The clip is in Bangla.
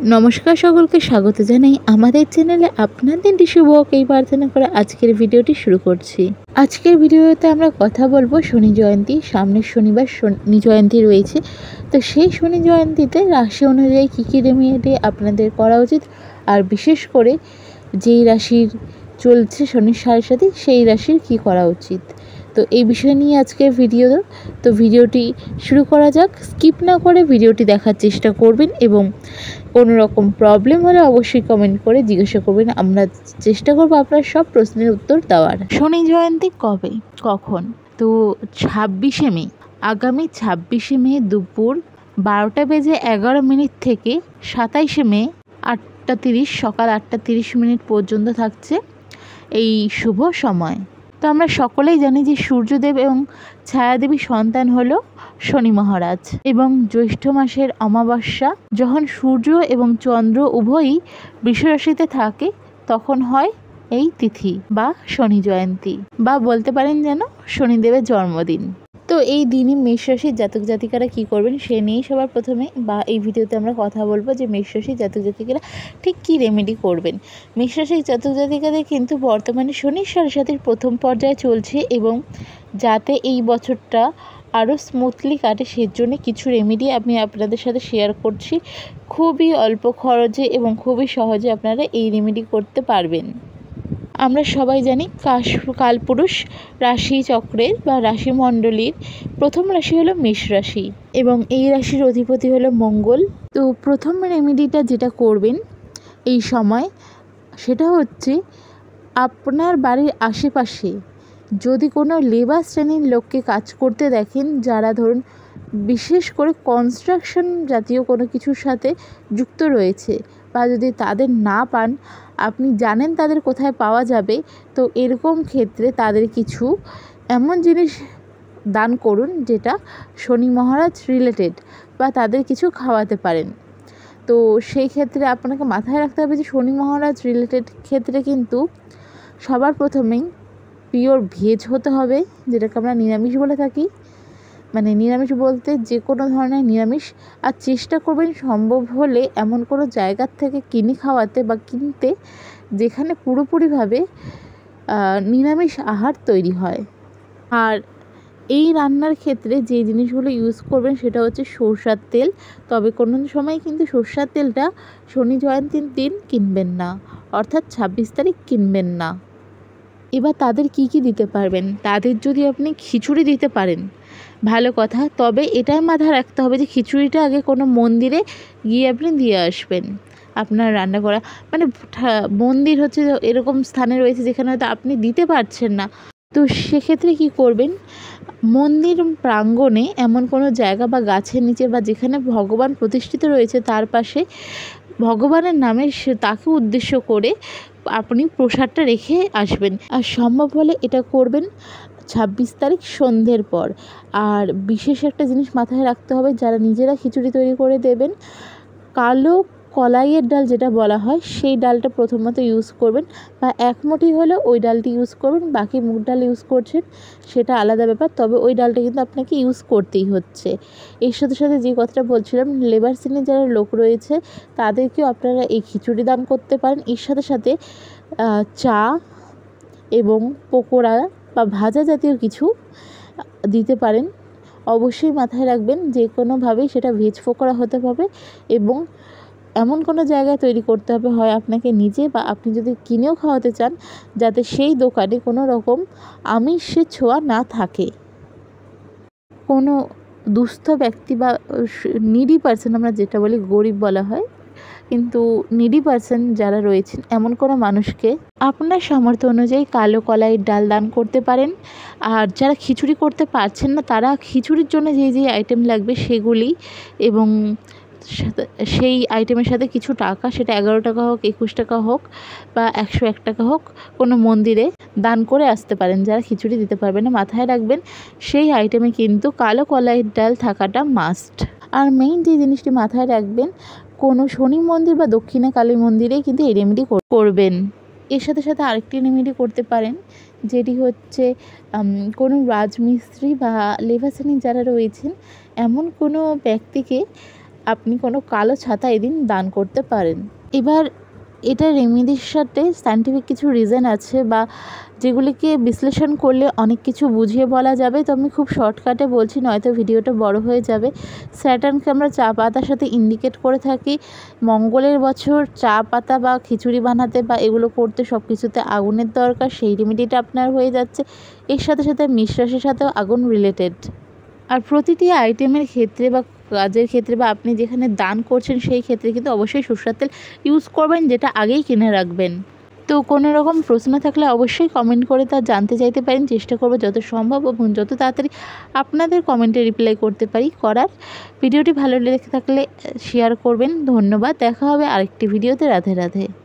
নমস্কার, সকলকে স্বাগত জানাই আমাদের চ্যানেলে। আপনাদের শুভ হোক এই প্রার্থনা করে আজকের ভিডিওটি শুরু করছি। আজকের ভিডিওতে আমরা কথা বলবো শনি জয়ন্তী। সামনের শনিবার শনি জয়ন্তী রয়েছে, তো সেই শনি জয়ন্তীতে রাশি অনুযায়ী কী কী রেমেডি আপনাদের করা উচিত, আর বিশেষ করে যেই রাশির চলছে শনির সাড়ে সাথে সেই রাশির কী করা উচিত, তো এই বিষয় নিয়ে আজকের ভিডিও। তো ভিডিওটি শুরু করা যাক। স্কিপ না করে ভিডিওটি দেখার চেষ্টা করবেন এবং কোনো রকম প্রবলেম হলে অবশ্যই কমেন্ট করে জিজ্ঞাসা করবেন। আমরা চেষ্টা করব আপনার সব প্রশ্নের উত্তর দেওয়ার। শনি জয়ন্তী কবে, কখন? তো 26শে মে, আগামী 26শে মে দুপুর 12:11 থেকে 27শে মে 8:30, সকাল 8:30 পর্যন্ত থাকছে এই শুভ সময়। তো আমরা সকলেই জানি যে সূর্যদেব এবং ছায়াদেবী সন্তান হলো শনি মহারাজ, এবং জ্যৈষ্ঠ মাসের অমাবস্যা যখন সূর্য এবং চন্দ্র উভয়ই বৃষ রাশিতে থাকে তখন হয় এই তিথি বা শনি জয়ন্তী, বা বলতে পারেন যেন শনিদেবের জন্মদিন। তো এই দিনে মেষ রাশির জাতক জাতিকারা কী করবেন সে নিয়েই সবার প্রথমে বা এই ভিডিওতে আমরা কথা বলবো যে মেষ রাশির জাতক জাতিকারা ঠিক কী রেমেডি করবেন। মেষ রাশির জাতক জাতিকাদের কিন্তু বর্তমানে শনির সাড়ে সাথের প্রথম পর্যায়ে চলছে, এবং যাতে এই বছরটা আরও স্মুথলি কাটে সেজন্য কিছু রেমেডি আমি আপনাদের সাথে শেয়ার করছি। খুবই অল্প খরচে এবং খুবই সহজে আপনারা এই রেমেডি করতে পারবেন। আমরা সবাই জানি কালপুরুষ রাশি চক্রের বা রাশিমণ্ডলীর প্রথম রাশি হলো মেষ রাশি, এবং এই রাশির অধিপতি হলো মঙ্গল। তো প্রথম রেমেডিটা যেটা করবেন এই সময় সেটা হচ্ছে, আপনার বাড়ির আশেপাশে যদি কোনো লেবার শ্রেণীর লোককে কাজ করতে দেখেন, যারা ধরুন বিশেষ করে কনস্ট্রাকশন জাতীয় কোনো কিছুর সাথে যুক্ত রয়েছে, বা যদি তাদের না পান, আপনি জানেন তাদের কোথায় পাওয়া যাবে, তো এরকম ক্ষেত্রে তাদের কিছু এমন জিনিস দান করুন যেটা শনি মহারাজ রিলেটেড, বা তাদের কিছু খাওয়াতে পারেন। তো সেই ক্ষেত্রে আপনাকে মাথায় রাখতে হবে যে শনি মহারাজ রিলেটেড ক্ষেত্রে কিন্তু সবার প্রথমেই পিওর ভেজ হতে হবে, যেটাকে আমরা নিরামিষ বলে থাকি। মানে নিরামিষ বলতে যে কোনো ধরনের নিরামিষ, আর চেষ্টা করবেন সম্ভব হলে এমন কোনো জায়গার থেকে কিনে খাওয়াতে বা কিনতে যেখানে পুরোপুরিভাবে নিরামিষ আহার তৈরি হয়। আর এই রান্নার ক্ষেত্রে যে জিনিসগুলো ইউজ করবেন সেটা হচ্ছে সরষার তেল, তবে কোনো সময় কিন্তু সরষার তেলটা শনি জয়ন্তীর দিন কিনবেন না, অর্থাৎ 26 তারিখ কিনবেন না। এবার তাদের কি কি দিতে পারবেন, তাদের যদি আপনি খিচুড়ি দিতে পারেন ভালো কথা, তবে এটাই মাথায় রাখতে হবে যে খিচুড়িটা আগে কোনো মন্দিরে গিয়ে আপনি দিয়ে আসবেন। আপনার রান্না করা মানে মন্দির হচ্ছে এরকম স্থানে রয়েছে যেখানে হয়তো আপনি দিতে পারছেন না, তো সেক্ষেত্রে কি করবেন, মন্দির প্রাঙ্গণে এমন কোনো জায়গা বা গাছের নিচে বা যেখানে ভগবান প্রতিষ্ঠিত রয়েছে তার পাশে ভগবানের নামে তাকে উদ্দেশ্য করে আপনি প্রসাদটা রেখে আসবেন। আর সম্ভব হলে এটা করবেন 26 তারিখ সন্ধ্যের পর। আর বিশেষ একটা জিনিস মাথায় রাখতে হবে, যারা নিজেরা খিচুড়ি তৈরি করে দেবেন, কালো কলাইয়ের ডাল যেটা বলা হয় সেই ডালটা প্রথমত ইউজ করবেন, বা এক মুঠি হলে ওই ডালটি ইউজ করবেন। বাকি মুগ ডাল ইউজ করছেন সেটা আলাদা ব্যাপার, তবে ওই ডালটা কিন্তু আপনাকে ইউজ করতেই হচ্ছে। এর সাথে সাথে যে কথাটা বলছিলাম, লেবার শ্রেণীর যারা লোক রয়েছে তাদেরকেও আপনারা এই খিচুড়ি দান করতে পারেন। এর সাথে সাথে চা এবং পকোড়া বা ভাজা জাতীয় কিছু দিতে পারেন। অবশ্যই মাথায় রাখবেন যে কোনোভাবেই সেটা ভেজ পকোড়া হতে হবে, এবং এমন কোনো জায়গায় তৈরি করতে হবে, হয় আপনাকে নিজে বা আপনি যদি কিনেও খাওয়াতে চান, যাতে সেই দোকানে কোনো রকম আমিষের ছোঁয়া না থাকে। কোনো দুস্থ ব্যক্তি বা নিডি পার্সন, আমরা যেটা বলি গরিব বলা হয়, কিন্তু নিডি পার্সন যারা রয়েছেন এমন কোনো মানুষকে আপনার সামর্থ্য অনুযায়ী কালো কলাইয়ের ডাল দান করতে পারেন। আর যারা খিচুড়ি করতে পারছেন না তারা খিচুড়ির জন্য যে আইটেম লাগবে সেগুলি, এবং সেই আইটেমের সাথে কিছু টাকা, সেটা 11 টাকা হোক, 21 টাকা হোক বা 101 টাকা হোক, কোনো মন্দিরে দান করে আসতে পারেন যারা খিচুড়ি দিতে পারবেন না। মাথায় রাখবেন সেই আইটেমে কিন্তু কালো কলাইয়ের ডাল থাকাটা মাস্ট। আর মেইন যে জিনিসটি মাথায় রাখবেন, কোনো শনি মন্দির বা দক্ষিণা কালী মন্দিরেই কিন্তু এই রেমেডি করবেন। এর সাথে সাথে আরেকটি রেমেডি করতে পারেন, যেটি হচ্ছে কোনো রাজমিস্ত্রি বা লেবার শ্রেণীর যারা রয়েছেন এমন কোনো ব্যক্তিকে আপনি কোনো কালো ছাতা এদিন দান করতে পারেন। এবার এটা রেমেডির সাথে সায়েন্টিফিক কিছু রিজন আছে বা যেগুলিকে বিশ্লেষণ করলে অনেক কিছু বুঝিয়ে বলা যাবে, তো আমি খুব শর্টকাটে বলছি, নয়তো ভিডিওটা বড় হয়ে যাবে। স্যাটার্নকে আমরা চা পাতার সাথে ইন্ডিকেট করে থাকি। মঙ্গলের বছর চা পাতা বা খিচুড়ি বানাতে বা এগুলো করতে সব কিছুতে আগুনের দরকার, সেই রেমেডিটা আপনার হয়ে যাচ্ছে। এর সাথে সাথে মেষ-রাশির সাথেও আগুন রিলেটেড। আর প্রতিটি আইটেমের ক্ষেত্রে বা কাজের ক্ষেত্রে বা আপনি যেখানে দান করছেন সেই ক্ষেত্রে কিন্তু অবশ্যই সরষের তেল ইউজ করবেন, যেটা আগেই কিনে রাখবেন। তো কোনো রকম প্রশ্ন থাকলে অবশ্যই কমেন্ট করে তা জানতে চাইতে পারেন। চেষ্টা করব যত সম্ভব এবং যত তাড়াতাড়ি আপনাদের কমেন্টে রিপ্লাই করতে পারি করার। ভিডিওটি ভালো লেগে থাকলে শেয়ার করবেন। ধন্যবাদ। দেখা হবে আরেকটি ভিডিওতে। রাধে রাধে।